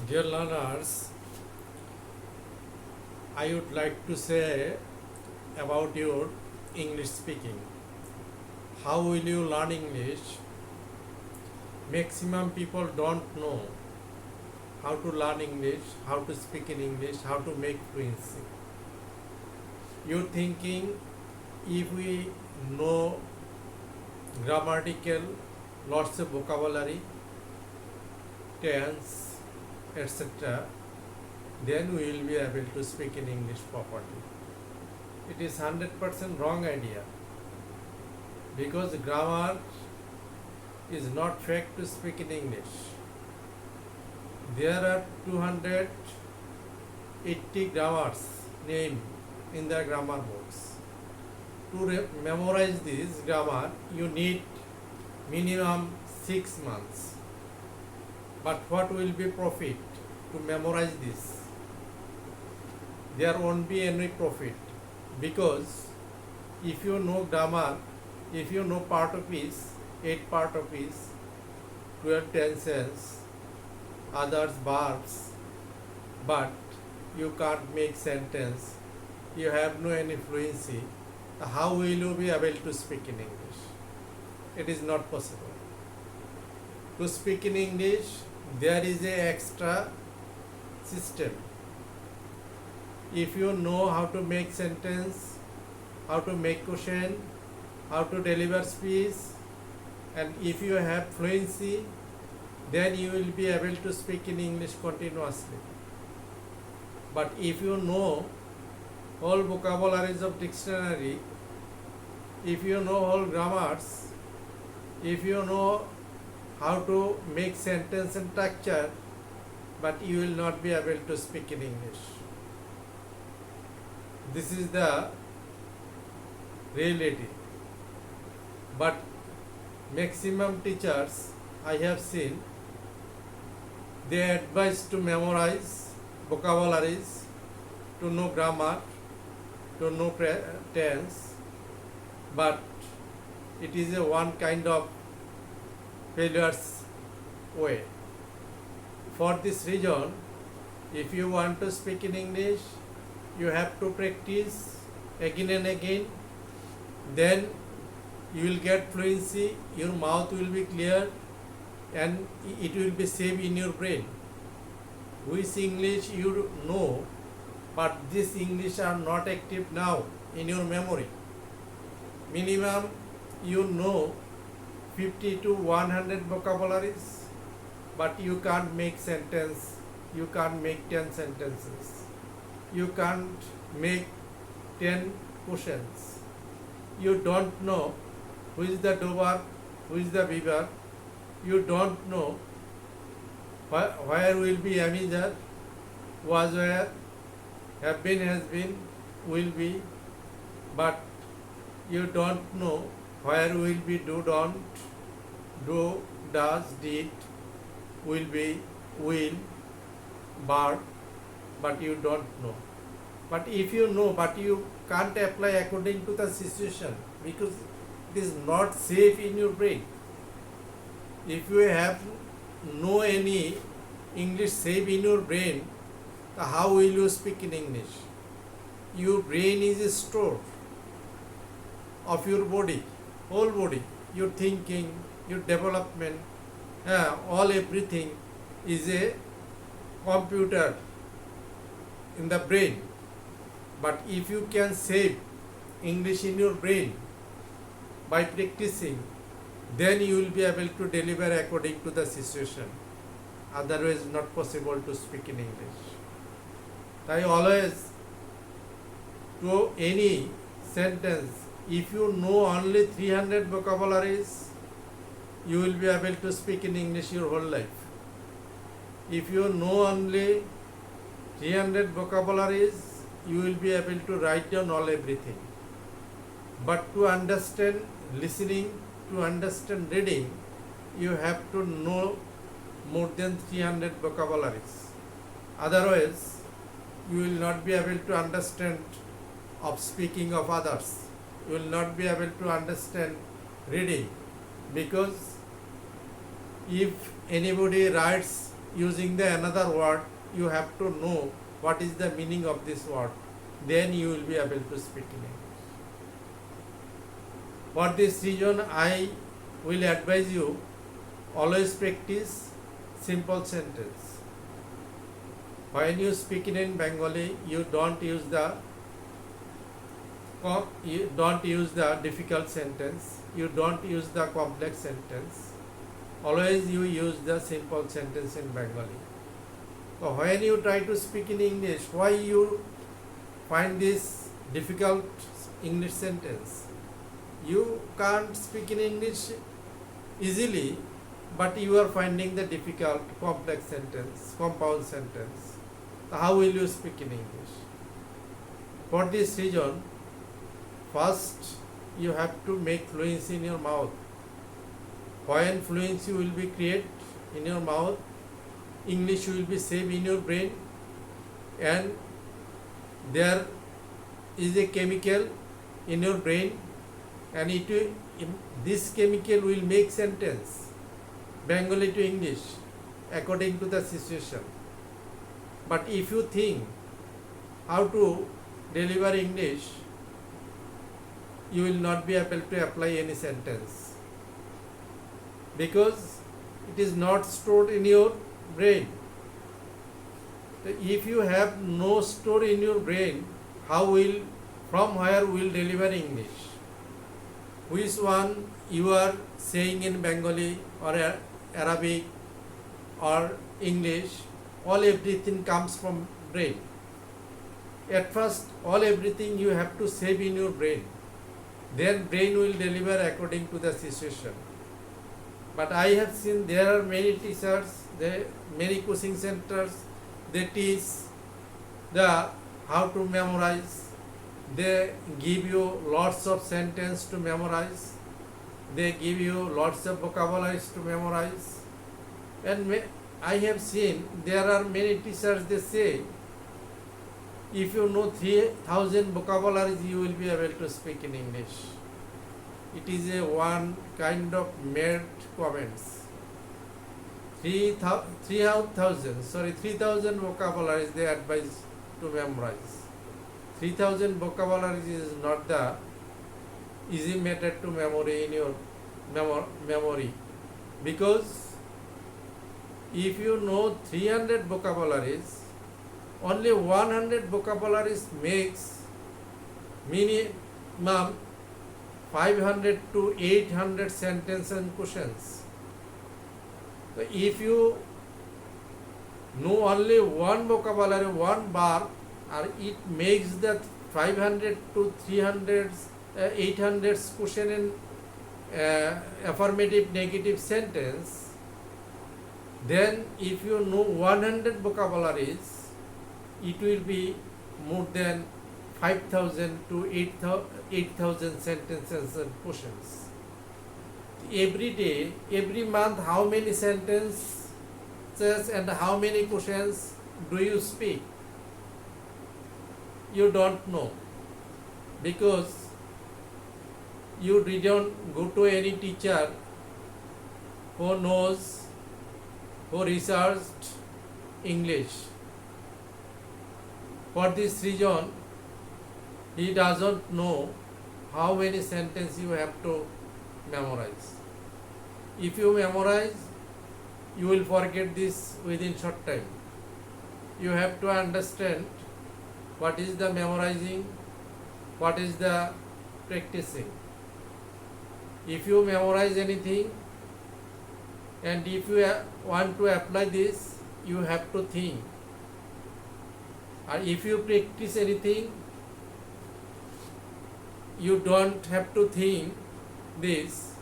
Dear learners, I would like to say about your English speaking. How will you learn English? Maximum people don't know how to learn English, how to speak in English, how to make fluency. You're thinking if we know grammatical, lots of vocabulary, tense, etc., then we will be able to speak in English properly. It is 100% wrong idea because grammar is not fact to speak in English. There are 280 grammars named in the grammar books. To memorize this grammar, you need minimum 6 months. But what will be profit to memorize this? There won't be any profit because if you know grammar, if you know part of is 8 part of is, 12 tenses, others verbs, but you can't make sentence, you have no any fluency, how will you be able to speak in English? It is not possible. To speak in English, there is a extra system. If you know how to make sentence, how to make question, how to deliver speech, and if you have fluency, then you will be able to speak in English continuously. But if you know all vocabularies of dictionary, if you know all grammars, if you know how to make sentence and structure, but you will not be able to speak in English. This is the reality. But maximum teachers I have seen, they advise to memorize vocabularies, to know grammar, to know tense, but it is a one kind of failures way. For this reason, if you want to speak in English, you have to practice again and again, then you will get fluency, your mouth will be clear, and it will be saved in your brain. Which English you know, but this English are not active now in your memory. Minimum you know 50 to 100 vocabularies, but you can't make sentence, you can't make 10 sentences, you can't make 10 questions. You don't know who is the doer, who is the beaver, you don't know where will be am is there, was where, have been, has been, will be, but you don't know where will be, do, don't, do, does, did, will be, will, verb, but you don't know. But if you know, but you can't apply according to the situation because it is not safe in your brain. If you have no any English safe in your brain, how will you speak in English? Your brain is a store of your body, whole body, your thinking, your development, all everything is a computer in the brain. But if you can save English in your brain by practicing, then you will be able to deliver according to the situation. Otherwise not possible to speak in English. I always to any sentence, if you know only 300 vocabularies, you will be able to speak in English your whole life. If you know only 300 vocabularies, you will be able to write down all everything. But to understand listening, to understand reading, you have to know more than 300 vocabularies. Otherwise, you will not be able to understand of speaking of others. You will not be able to understand reading, because if anybody writes using the another word, you have to know what is the meaning of this word. Then you will be able to speak in English. For this reason, I will advise you always practice simple sentence. When you speak in Bengali, you don't use the difficult sentence. You don't use the complex sentence. Always you use the simple sentence in Bengali. So when you try to speak in English, why you find this difficult English sentence? You can't speak in English easily, but you are finding the difficult, complex sentence, compound sentence. So how will you speak in English? For this reason, first you have to make fluency in your mouth. When fluency will be created in your mouth, English will be saved in your brain, and there is a chemical in your brain, and this chemical will make sentence Bengali to English according to the situation. But if you think how to deliver English, you will not be able to apply any sentence, because it is not stored in your brain. So if you have no store in your brain, from where will deliver English? Which one you are saying in Bengali or Arabic or English, everything comes from brain. At first, everything you have to save in your brain. Then brain will deliver according to the situation. But I have seen there are many teachers, many coaching centers, they teach how to memorize. They give you lots of sentences to memorize. They give you lots of vocabularies to memorize. And I have seen there are many teachers, they say, if you know 3,000 vocabularies, you will be able to speak in English. It is one kind of made comments. 3,000 vocabularies they advise to memorize. 3,000 vocabularies is not the easy method to memory in your memory, because if you know 300 vocabularies, only 100 vocabularies makes minimum 500 to 800 sentences and questions. So if you know only one vocabulary, one bar, it makes the 500 to 300, 800 question in affirmative, negative sentence. Then if you know 100 vocabularies, it will be more than 5,000 to 8,000 sentences and questions. Every day, every month, how many sentences and how many questions do you speak? You don't know, because you didn't go to any teacher who knows, who researched English. For this reason, he doesn't know how many sentences you have to memorize. If you memorize, you will forget this within short time. You have to understand what is the memorizing, what is the practicing. If you memorize anything and if you want to apply this, you have to think. And if you practice anything, you don't have to think this,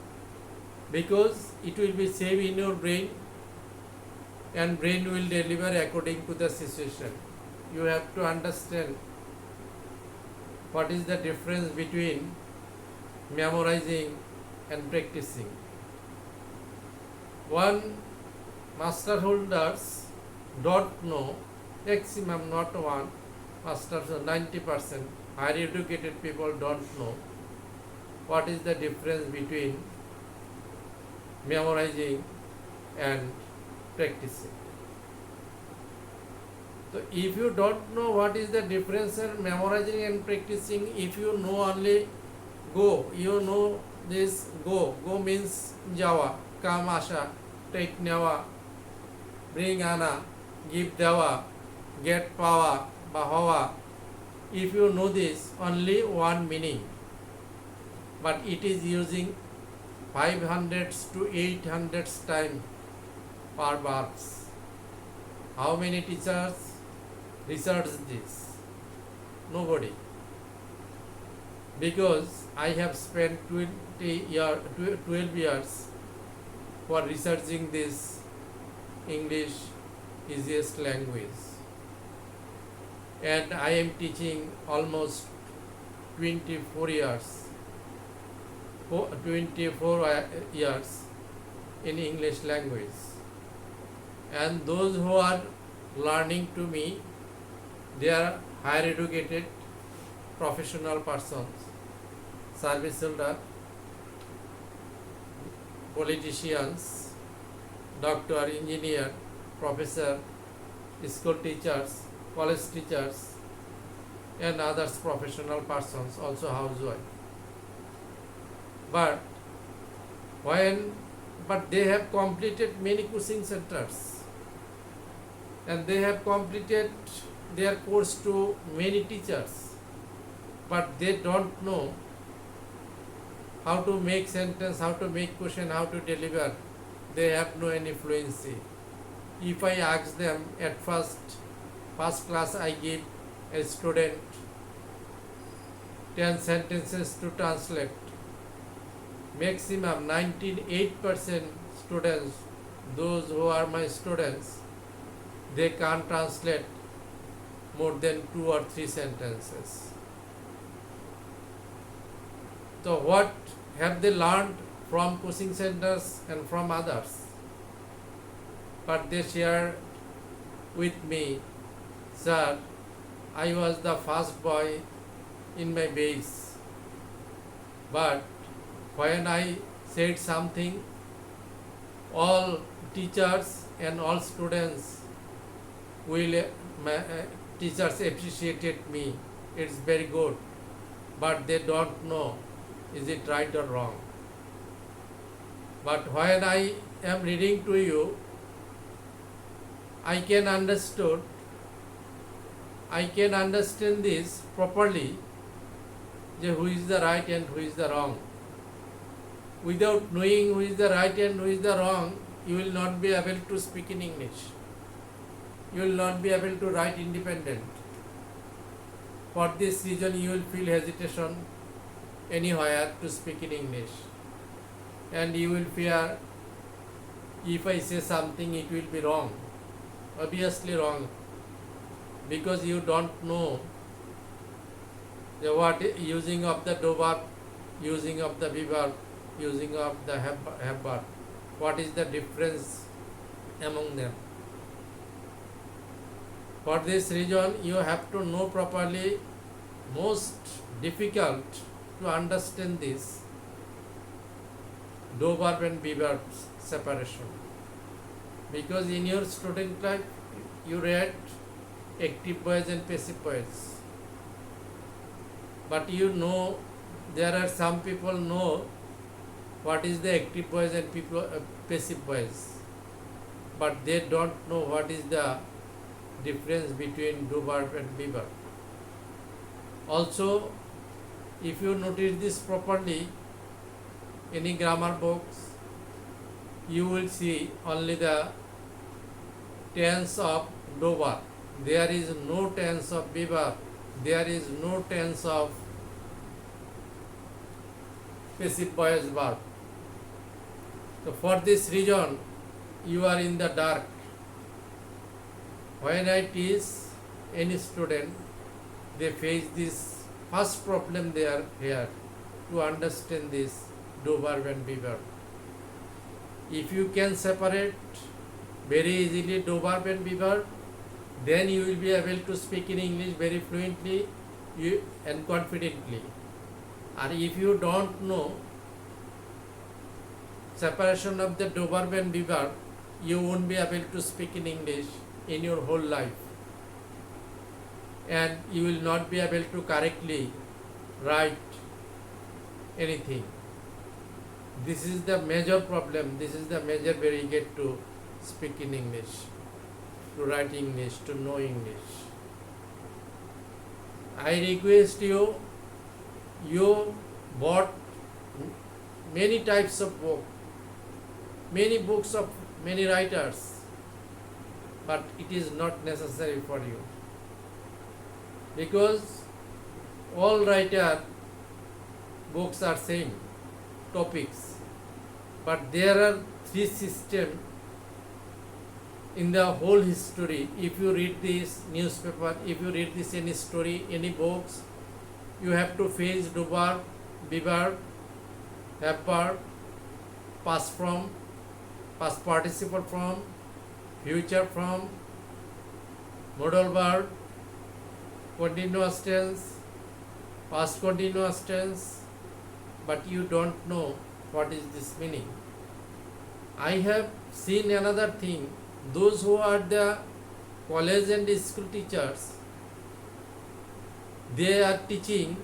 because it will be saved in your brain and brain will deliver according to the situation. You have to understand what is the difference between memorizing and practicing. One master holders don't know, maximum not one, masters 90%, higher educated people don't know what is the difference between memorizing and practicing. So if you don't know what is the difference in memorizing and practicing, if you know only go, you know this go. Go means Java, come asha, take newa, bring ana, give dewa, get power, bahawa. If you know this, only one meaning. But it is using 500 to 800 times per verbs. How many teachers research this? Nobody. Because I have spent 12 years for researching this English easiest language. And I am teaching almost 24 years. 24 years in English language. And those who are learning to me, they are higher educated professional persons, service holder, politicians, doctor, engineer, professor, school teachers, college teachers, and others professional persons, also housewife. But they have completed many coaching centers, and they have completed their course to many teachers, but they don't know how to make sentence, how to make question, how to deliver. They have no any fluency. If I ask them at first class, I give a student 10 sentences to translate. Maximum 98% students, those who are my students, they can't translate more than 2 or 3 sentences. So what have they learned from coaching centers and from others? But they share with me, sir, I was the first boy in my base, but when I said something, all teachers and all students teachers appreciated me. It's very good, but they don't know is it right or wrong. But when I am reading to you, I can understand this properly, who is the right and who is the wrong. Without knowing who is the right and who is the wrong, you will not be able to speak in English. You will not be able to write independent. For this reason, you will feel hesitation anywhere to speak in English. And you will fear, if I say something, it will be wrong. Obviously wrong. Because you don't know the what using of the do verb, using of the be verb, using of the have verb. What is the difference among them? For this reason, you have to know properly. Most difficult to understand this do verb and be verb separation. Because in your student life, you read active voice and passive voice. But you know, there are some people know what is the active voice and passive voice, but they don't know what is the difference between do verb and be verb. Also, if you notice this properly, any grammar books, you will see only the tense of do verb. There is no tense of be verb. There is no tense of passive voice verb. So for this reason, you are in the dark. When I teach any student, they face this first problem they are here to understand this do verb and be verb. If you can separate very easily do verb and be verb, then you will be able to speak in English very fluently and confidently. And if you don't know separation of the do verb and be verb, you won't be able to speak in English in your whole life. and you will not be able to correctly write anything. This is the major problem, this is the major barrier to speak in English, to write English, to know English. I request you, you bought many types of book, many books of many writers, but it is not necessary for you, because all writer books are same topics, but there are three systems in the whole history. If you read this newspaper, if you read this any story, any books, you have to face do verb, be verb, have verb, past from, past participle from, future from, modal verb, continuous tense, past continuous tense, but you don't know what is this meaning. I have seen another thing. Those who are the college and school teachers, they are teaching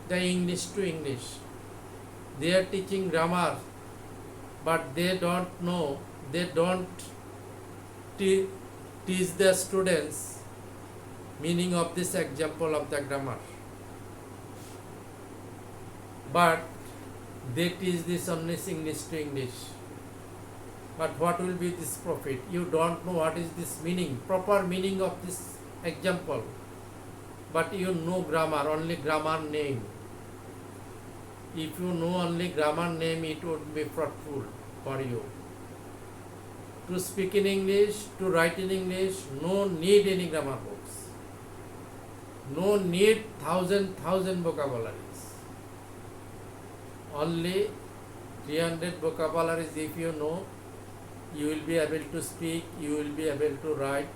the English to English. They are teaching grammar, but they don't know, they don't teach the students meaning of this example of the grammar. But they teach this only English to English. But what will be this profit? You don't know what is this meaning, proper meaning of this example. But you know grammar, only grammar name. If you know only grammar name, it would be fruitful for you. To speak in English, to write in English, no need any grammar books. No need thousand vocabularies. Only 300 vocabularies if you know, you will be able to speak, you will be able to write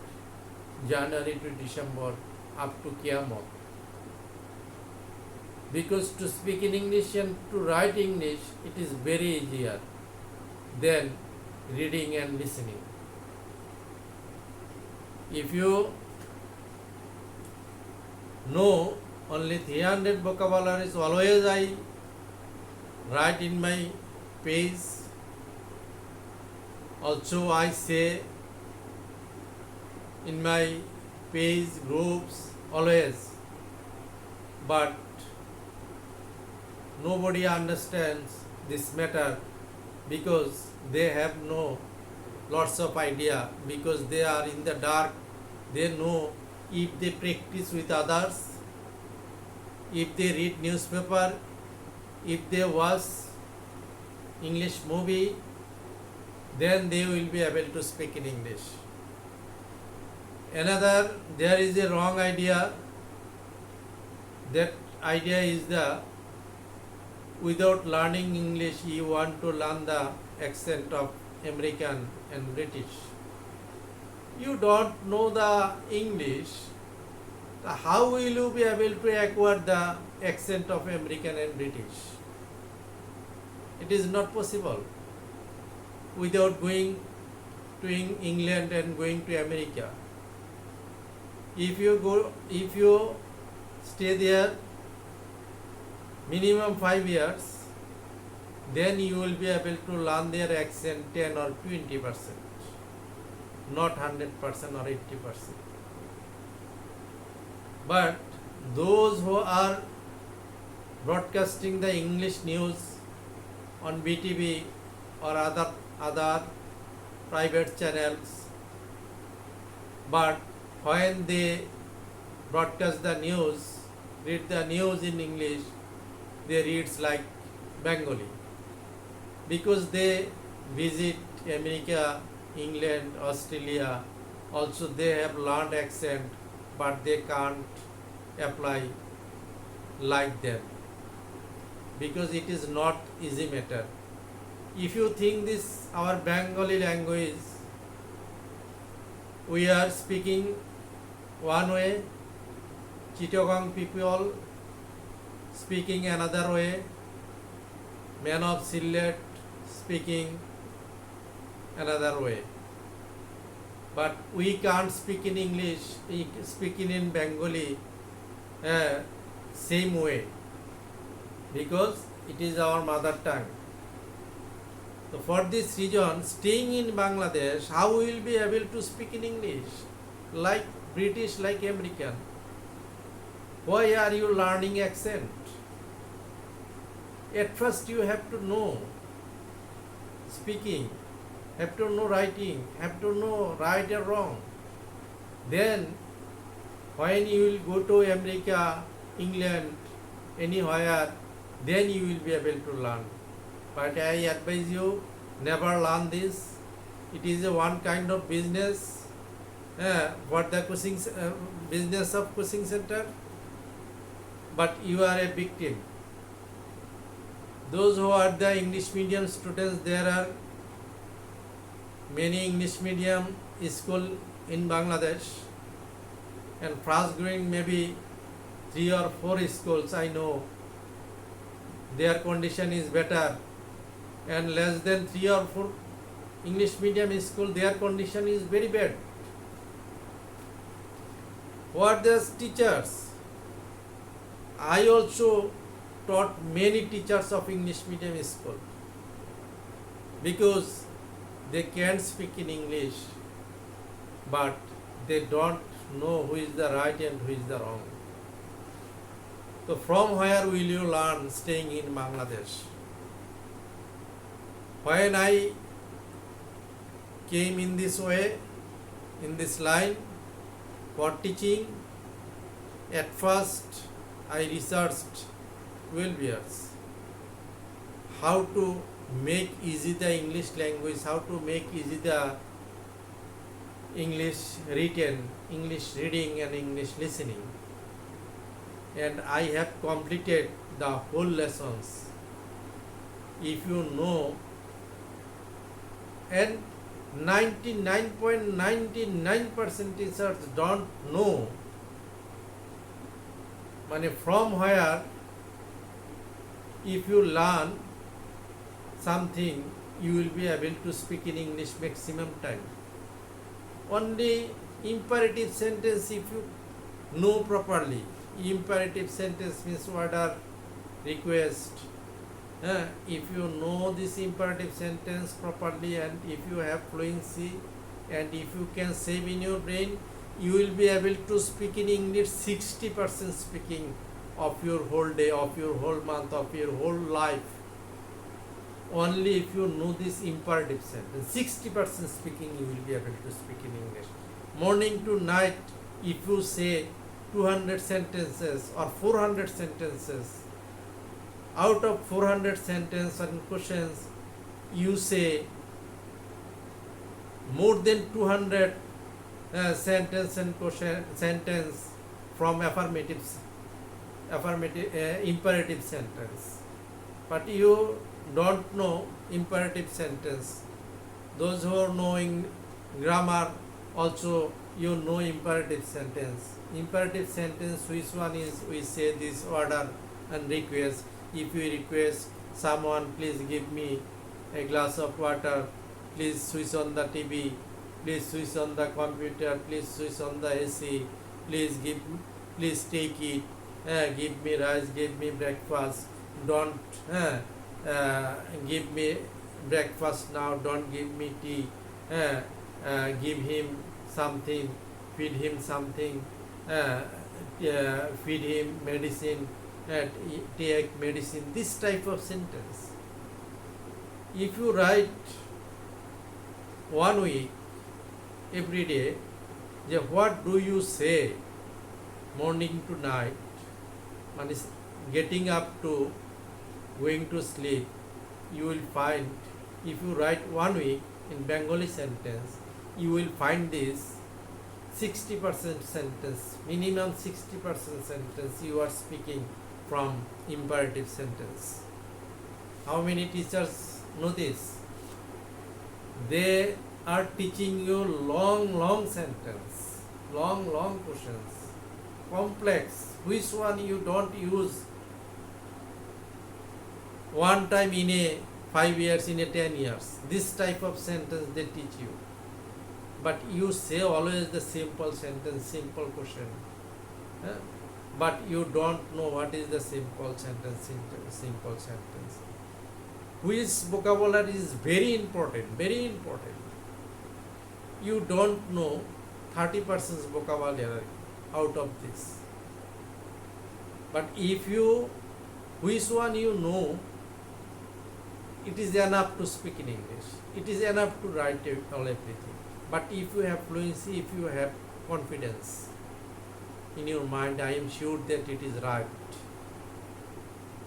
January to December up to Qiyamah. Because to speak in English and to write English, it is very easier than reading and listening. If you know only 300 vocabularies, always I write in my page. Also I say in my page groups always, but nobody understands this matter because they have no lots of idea, because they are in the dark. They know if they practice with others, if they read newspaper, if they watch English movie, then they will be able to speak in English. Another, there is a wrong idea. That idea is the without learning English, you want to learn the accent of American and British. You don't know the English, how will you be able to acquire the accent of American and British? It is not possible without going to England and going to America. If you stay there minimum 5 years, then you will be able to learn their accent 10 or 20%, not 100% or 80%. But those who are broadcasting the English news on BTV or other private channels, but when they broadcast the news, read the news in English, they read like Bengali, because they visit America, England, Australia. Also they have learned accent, but they can't apply like them, because it is not easy matter. If you think this our Bengali language, we are speaking one way, Chittagong people speaking another way, man of Sylhet speaking another way. but we can't speak in English, speaking in Bengali uh, same way because it is our mother tongue. So for this reason, staying in Bangladesh, how we will be able to speak in English like British, like American? Why are you learning accent? At first you have to know speaking, have to know writing, have to know right or wrong. Then when you will go to America, England, anywhere, then you will be able to learn. But I advise you, never learn this. It is a one kind of business. What the coaching business of coaching center, but you are a victim. Those who are the English medium students, there are many English medium school in Bangladesh, and fast growing maybe 3 or 4 schools I know. Their condition is better, and less than 3 or 4 English medium school, their condition is very bad. What the teachers? I also taught many teachers of English medium school because they can speak in English, but they don't know who is the right and who is the wrong. So from where will you learn staying in Bangladesh? When I came in this way, in this line for teaching, at first I researched 12 years how to make easy the English language, how to make easy the English written, English reading and English listening. And I have completed the whole lessons. If you know, and 99.99% teachers don't know from where if you learn something you will be able to speak in English maximum time. Only imperative sentence if you know properly. Imperative sentence means order, request. If you know this imperative sentence properly and if you have fluency and if you can save in your brain, you will be able to speak in English 60% speaking of your whole day, of your whole month, of your whole life. Only if you know this imperative sentence, 60% speaking you will be able to speak in English. Morning to night, if you say 200 sentences or 400 sentences, out of 400 sentences and questions, you say more than 200 sentence and question sentence from imperative sentence, but you don't know imperative sentence. Those who are knowing grammar also you know imperative sentence. Imperative sentence, which one is we say this order and request. If you request someone, please give me a glass of water, please switch on the TV, please switch on the computer, please switch on the AC, please take it, give me rice, give me breakfast, don't give me breakfast now, don't give me tea, give him something, feed him something, feed him medicine, take medicine, this type of sentence. If you write 1 week every day, what do you say morning to night, getting up to going to sleep, you will find, if you write 1 week in Bengali sentence, you will find this 60% sentence, minimum 60% sentence you are speaking from imperative sentence. How many teachers know this? They are teaching you long sentence, long questions, complex, which one you don't use one time in a 5 years, in a 10 years. This type of sentence they teach you. but you say always the simple sentence, simple question. eh? But you don't know what is the simple sentence, simple sentence. Which vocabulary is very important, very important. You don't know 30% vocabulary out of this. But if you, which one you know, it is enough to speak in English. It is enough to write all everything. But if you have fluency, if you have confidence in your mind, I am sure that it is right.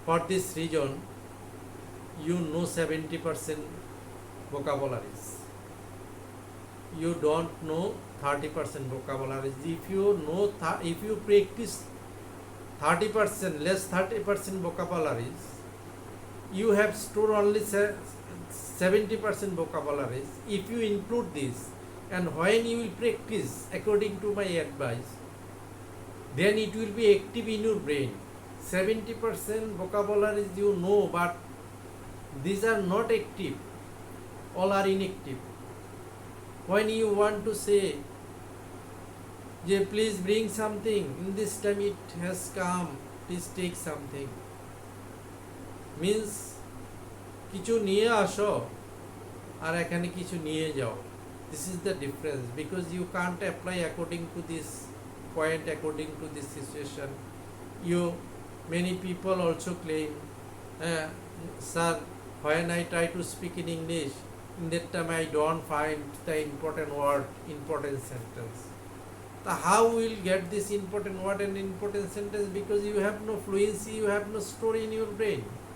For this reason, you know 70% vocabularies. You don't know 30% vocabularies. If you know, if you practice 30%, less 30% vocabularies, you have stored only 70% vocabularies. If you include this, and when you will practice according to my advice, then it will be active in your brain. 70% vocabularies you know, but these are not active, all are inactive. When you want to say, please bring something, in this time it has come, please take something, means কিছু নিয়ে আসো আর এখানে কিছু নিয়ে যাও. This is the difference, because you can't apply according to this point, according to this situation. Many people also claim, sir, when I try to speak in English, in that time I don't find the important word, important sentence. So how will get this important word and important sentence? Because you have no fluency, you have no story in your brain.